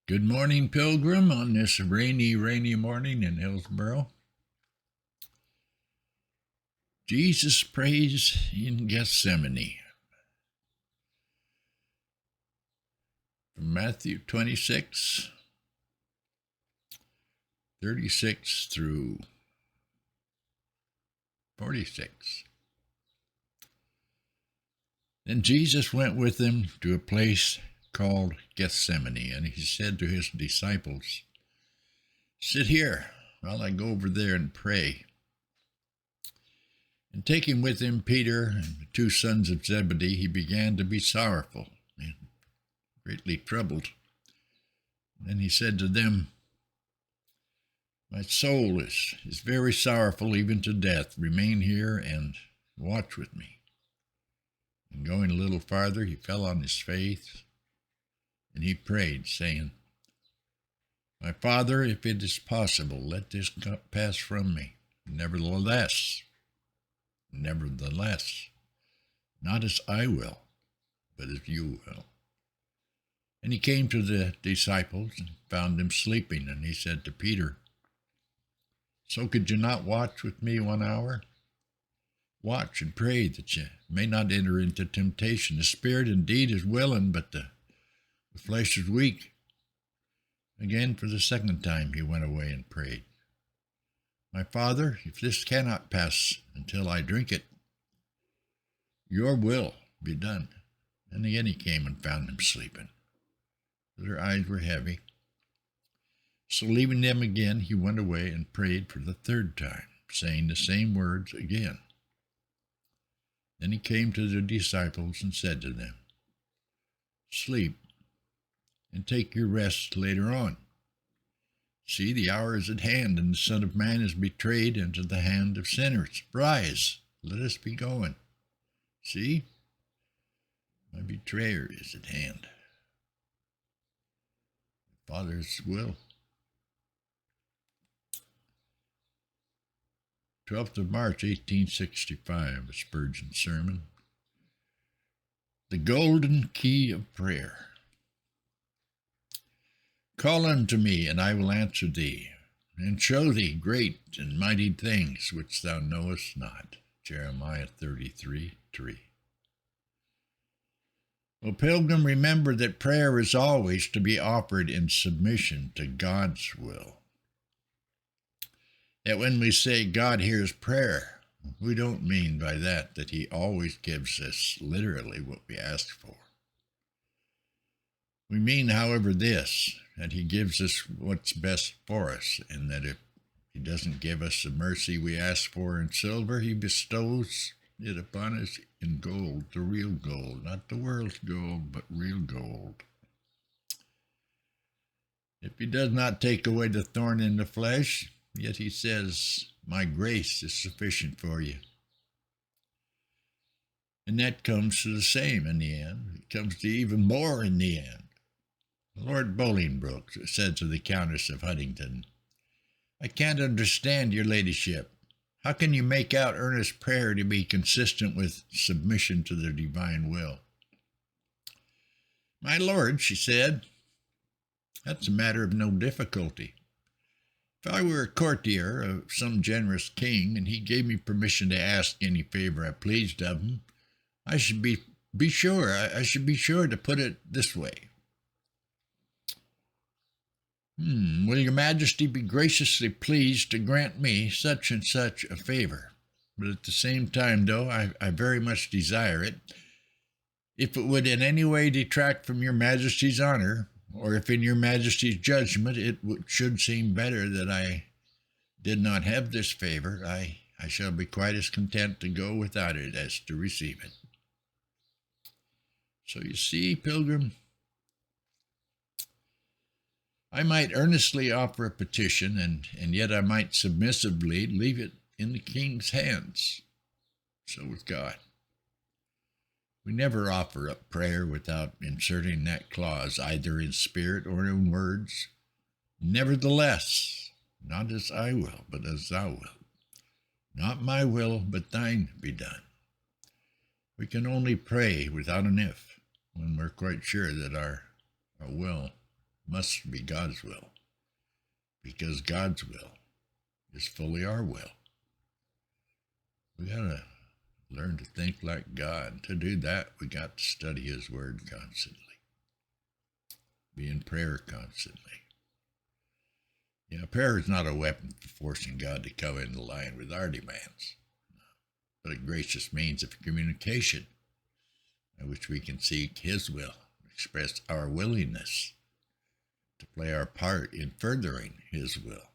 Good morning, Pilgrim, on this rainy morning in Hillsboro. Jesus prays in Gethsemane. From Matthew 26, 36 through 46. Then Jesus went with them to a place called Gethsemane, and he said to his disciples, "Sit here while I go over there and pray." And taking with him Peter and the two sons of Zebedee, he began to be sorrowful and greatly troubled. And then he said to them, "My soul is very sorrowful, even to death. Remain here and watch with me." And going a little farther, he fell on his face, and he prayed, saying, "My Father, if it is possible, let this cup pass from me. Nevertheless, not as I will, but as you will." And he came to the disciples and found them sleeping, and he said to Peter, "So could you not watch with me 1 hour? Watch and pray that you may not enter into temptation. The spirit indeed is willing, but the flesh is weak." Again, for the second time, he went away and prayed, "My Father, if this cannot pass until I drink it, your will be done." And again he came and found them sleeping. Their eyes were heavy. So leaving them again, he went away and prayed for the third time, saying the same words again. Then he came to the disciples and said to them, "Sleep and take your rest later on. See, the hour is at hand, and the Son of Man is betrayed into the hand of sinners. Rise, let us be going. See, my betrayer is at hand." The Father's will. 12th of March, 1865, a Spurgeon sermon. The Golden Key of Prayer. "Call unto me, and I will answer thee, and show thee great and mighty things which thou knowest not." Jeremiah 33:3. Well, Pilgrim, remember that prayer is always to be offered in submission to God's will. That when we say God hears prayer, we don't mean by that he always gives us literally what we ask for. We mean, however, this, that he gives us what's best for us, and that if he doesn't give us the mercy we ask for in silver, he bestows it upon us in gold, the real gold, not the world's gold, but real gold. If he does not take away the thorn in the flesh, yet he says, "My grace is sufficient for you." And that comes to the same in the end. It comes to even more in the end. Lord Bolingbroke said to the Countess of Huntingdon, "I can't understand your ladyship. How can you make out earnest prayer to be consistent with submission to the divine will?" "My lord," she said, "that's a matter of no difficulty. If I were a courtier of some generous king, and he gave me permission to ask any favor I pleased of him, I should be sure to put it this way. Will your majesty be graciously pleased to grant me such and such a favor? But at the same time, though I very much desire it, if it would in any way detract from your majesty's honor, or if in your majesty's judgment it should seem better that I did not have this favor, I shall be quite as content to go without it as to receive it." So you see, Pilgrim, I might earnestly offer a petition, and yet I might submissively leave it in the king's hands. So with God. We never offer up prayer without inserting that clause, either in spirit or in words. "Nevertheless, not as I will, but as thou wilt. Not my will, but thine be done." We can only pray without an if when we're quite sure that our will must be God's will, because God's will is fully our will. We got to learn to think like God. To do that, we got to study His Word constantly, be in prayer constantly. Prayer is not a weapon for forcing God to come into line with our demands, but a gracious means of communication by which we can seek His will, express our willingness to play our part in furthering His will.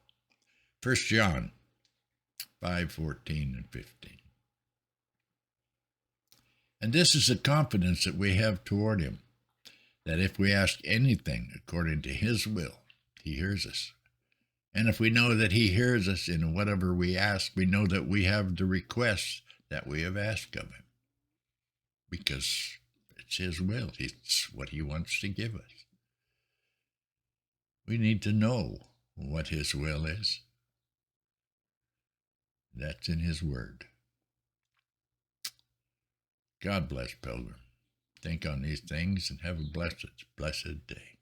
1 John 5:14 and 15. And this is the confidence that we have toward Him, that if we ask anything according to His will, He hears us. And if we know that He hears us in whatever we ask, we know that we have the requests that we have asked of Him, because it's His will. It's what He wants to give us. We need to know what His will is. That's in His Word. God bless, Pilgrim. Think on these things and have a blessed day.